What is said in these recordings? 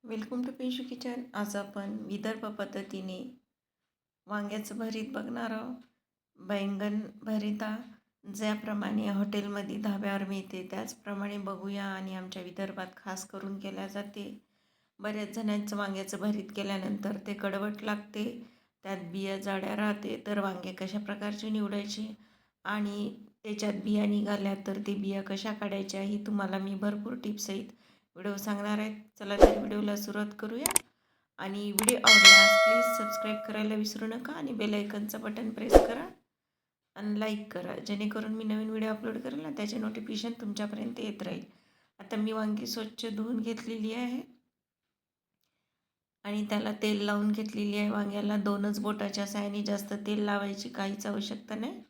Welcome to पेशू kitchen. आज आपण विदर्भ पद्धतीने वांग्याचं भरीत बघणार आहोत. बैंगन भरिता ज्याप्रमाणे हॉटेलमध्ये धाब्यावर मिळते त्याचप्रमाणे बघूया आणि आमच्या विदर्भात खास करून केल्या जाते. बऱ्याच जणांचं वांग्याचं भरीत केल्यानंतर ते कडवट लागते, त्यात बिया जाड्या राहते. तर वांगे कशा प्रकारचे निवडायचे आणि त्याच्यात बिया निघाल्या तर ते बिया कशा काढायच्या ही तुम्हाला मी भरपूर टिप्ससहित व्हिडिओ सांगणार आहेत. चला तर व्हिडिओला सुरुवात करूया. आणि व्हिडिओ आवडल्यास प्लीज सबस्क्राईब करायला विसरू नका आणि बेल आयकनचं बटन प्रेस करा आणि लाईक करा, जेणेकरून मी नवीन व्हिडिओ अपलोड करेल ना त्याचे नोटिफिकेशन तुमच्यापर्यंत येत राहील. आता मी वांगी स्वच्छ धुवून घेतलेली आहे आणि त्याला तेल लावून घेतलेली आहे. वांग्याला 2च बोटाच्या साहाय्याने, जास्त तेल लावायची काहीच आवश्यकता नाही.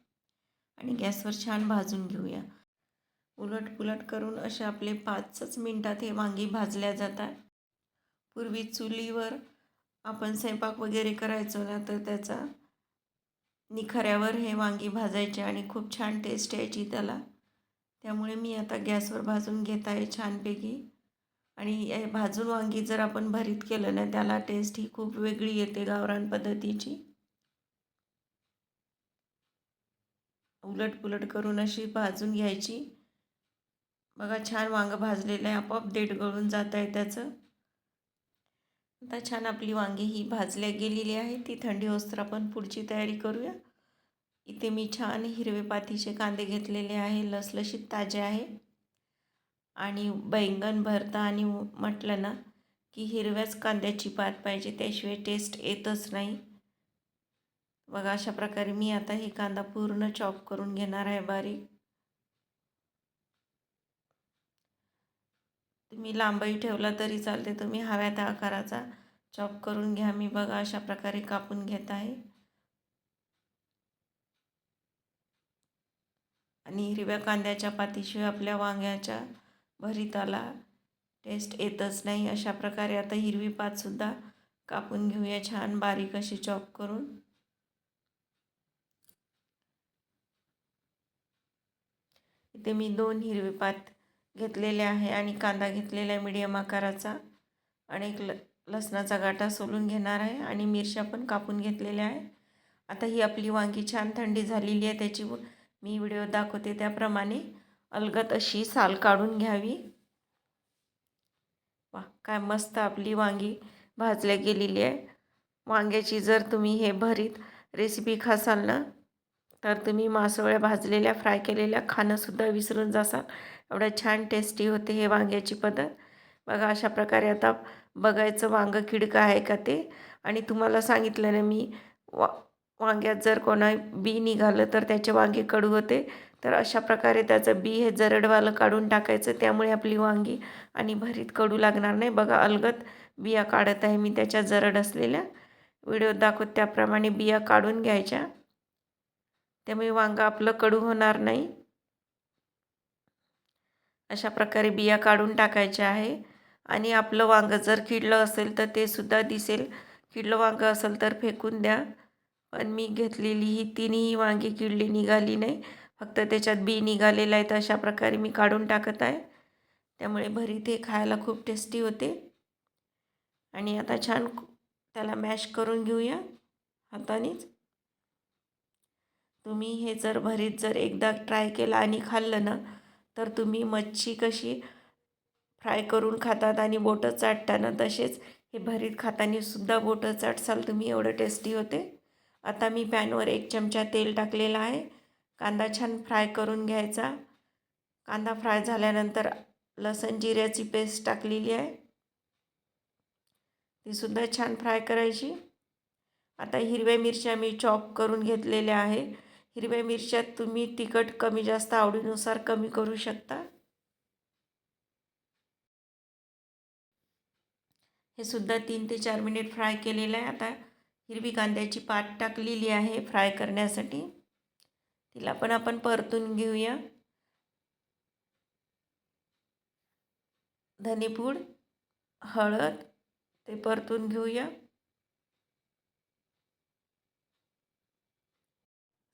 आणि गॅसवर छान भाजून घेऊया. उलट करून असे आपले 5च मिनटात हे वांगी भाजल्या जातात. पूर्वी चुलीवर आपण स्वयंपाक वगैरे करायचो ना, तर त्याचा निखाऱ्यावर हे वांगी भाजायचे आणि खूप छान टेस्ट यायची त्याला. त्यामुळे मी आता गॅसवर भाजून घेत आहे छानपैकी. आणि हे भाजून वांगी जर आपण भरीत केलं ना, त्याला टेस्ट ही खूप वेगळी येते गावरान पद्धतीची. उलट करून अशी भाजून घ्यायची. बघा छान वांगं भाजलेलं आहे, आपोआप देठ गळून जात आहे त्याचं. आता छान आपली वांगी ही भाजल्या गेलेली आहे. ती थंडी होईस्तोवर आपण पुढची तयारी करूया. इथे मी छान हिरवे पातीचे कांदे घेतलेले आहे, लसलशीत ताजे आहे. आणि बैंगन भरता आणि म्हटलं ना की हिरव्याच कांद्याची पात पाहिजे, त्याशिवाय टेस्ट येतच नाही. बघा अशा प्रकारे मी आता ही कांदा पूर्ण चॉप करून घेणार आहे बारीक. तुम्ही लांबही ठेवला तरी चालते, तुम्ही हव्या त्या आकाराचा चॉप करून घ्या. मी बघा अशा प्रकारे कापून घेत आहे. आणि हिरव्या कांद्याच्या पातीशिवाय आपल्या वांग्याच्या भरीताला टेस्ट येतच नाही. अशा प्रकारे आता हिरवी पातसुद्धा कापून घेऊया छान बारीक अशी चॉप करून. इथे मी 2 हिरवे पात घेतलेले आहे आणि कांदा घेतलेला आहे मीडियम आकाराचा. आणि एक लसणाचा गाठा सोलून घेणार आहे आणि मिरच्या पण कापून घेतलेल्या आहे. आता ही आपली वांगी छान थंडी झालेली आहे, त्याची मी व्हिडिओ दाखवते त्याप्रमाणे अलगद अशी साल काढून घ्यावी. वा, काय मस्त आपली वांगी भाजल्या गेलेली आहे. वांग्याची जर तुम्ही हे भरीत रेसिपी खासाल ना, तर तुम्ही मासोळ्या भाजलेल्या फ्राय केलेल्या खाणंसुद्धा विसरून जासाल. एवढं छान टेस्टी होते हे वांग्याची पद्धत. बघा अशा प्रकारे आता बघायचं वांगं किडकं आहे का ते. आणि तुम्हाला सांगितलं ना मी, वांग्यात जर कोणा बी निघालं तर त्याचे वांगे कडू होते. तर अशा प्रकारे त्याचं बी हे जरडवालं काढून टाकायचं, त्यामुळे आपली वांगी आणि भरीत कडू लागणार नाही. बघा अलगद बिया काढत आहे मी त्याच्या जरड असलेल्या. व्हिडिओ दाखवत त्याप्रमाणे बिया काढून घ्यायच्या, त्यामुळे वांगं आपलं कडू होणार नाही. अशा प्रकारे बिया काढून टाकायच्या आहे. आणि आपलं वांगं जर किडलं असेल तर ते सुद्धा दिसेल. किडलं वांगं असेल तर फेकून द्या. पण मी घेतलेली ही तिन्ही वांगी किडली निघाली नाही, फक्त त्याच्यात बी निघालेलं आहे. तर अशा प्रकारे मी काढून टाकत आहे. त्यामुळे भरीत हे खायला खूप टेस्टी होते. आणि आता छान त्याला मॅश करून घेऊया हातानेच. तुम्ही हे जर भरीत जर एकदा ट्राय केलं आणि खाल्लं ना, तर तुम्ही मच्छी कशी फ्राय करून खातात आणि बोटं चाटताना, तसेच हे भरीत खाताना सुद्धा बोटं चाटसाल तुम्ही, एवढं टेस्टी होते. आता मी पॅनवर 1 चमचा तेल टाकलेला आहे. कांदा छान फ्राय करून घ्यायचा. कांदा फ्राय झाल्यानंतर लसण जिऱ्याची पेस्ट टाकलेली आहे, तीसुद्धा छान फ्राय करायची. आता हिरव्या मिरच्या मी चॉप करून घेतलेल्या आहे. हिरव्या मिरच्यात तुम्ही तिखट कमी जास्त आवडीनुसार कमी करू शकता. हे सुद्धा 3 ते 4 मिनिट फ्राय केलेलं आहे. आता हिरवी कांद्याची पात टाकलेली आहे फ्राय करण्यासाठी, तिला पण आपण परतून घेऊया. धनेपूड, हळद ते परतून घेऊया.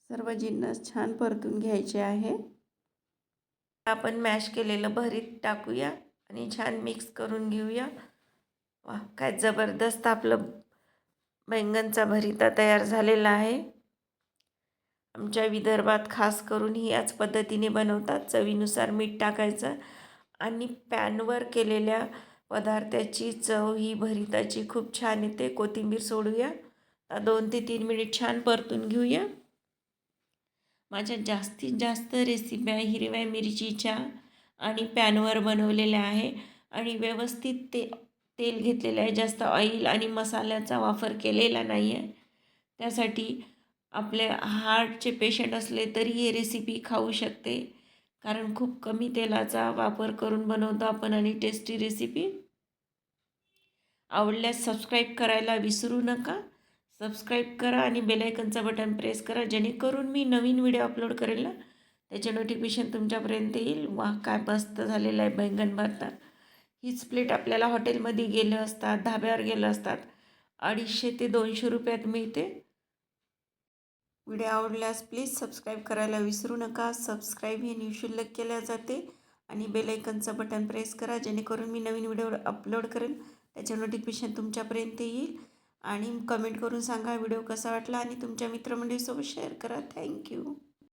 सर्व जिन्नस छान परतून घ्यायचे आहे. आपण मॅश केलेलं भरीत टाकूया आणि छान मिक्स करून घेऊया. वा, काय जबरदस्त आपलं बैंगनचा भरिता तयार झालेला आहे. आमच्या विदर्भात खास करून ही याच पद्धतीने बनवतात. चवीनुसार मीठ टाकायचं आणि पॅनवर केलेल्या पदार्थाची चव ही भरिताची खूप छान येते. कोथिंबीर सोडूया. 2 ते 3 मिनिट छान परतून घेऊया. माझ्या जास्तीत जास्त रेसिप्या हिरव्या मिरचीच्या आणि पॅनवर बनवलेल्या आहे आणि व्यवस्थित तेल घेतलेलं आहे. जास्त ऑइल आणि मसाल्याचा वापर केलेला नाही आहे. त्यासाठी आपले हार्टचे पेशंट असले तरी ही रेसिपी खाऊ शकते, कारण खूप कमी तेलाचा वापर करून बनवतो आपण आणि टेस्टी रेसिपी. आवडल्यास सबस्क्राईब करायला विसरू नका. सबस्क्राईब करा आणि बेल आयकनचं बटन प्रेस करा, जेणेकरून मी नवीन व्हिडिओ अपलोड करेल ना त्याचे नोटिफिकेशन तुमच्यापर्यंत येईल. वा, काय मस्त झालेलं आहे बैंगन भरता. हीच प्लेट आपल्याला हॉटेलमध्ये गेलं असतात, धाब्यावर गेलं असतात, 250 ते 200 रुपयात मिळते. व्हिडिओ आवडल्यास प्लीज सबस्क्राईब करायला विसरू नका. सबस्क्राईब हे निःशुल्क केल्या जाते आणि बेल आयकनचं बटन प्रेस करा, जेणेकरून मी नवीन व्हिडिओ अपलोड करेन त्याचे नोटिफिकेशन तुमच्यापर्यंत येईल. आणि कमेंट करून सांगा व्हिडिओ कसा वाटला आणि तुमच्या मित्रमंडळीसोबत शेअर करा. थँक्यू.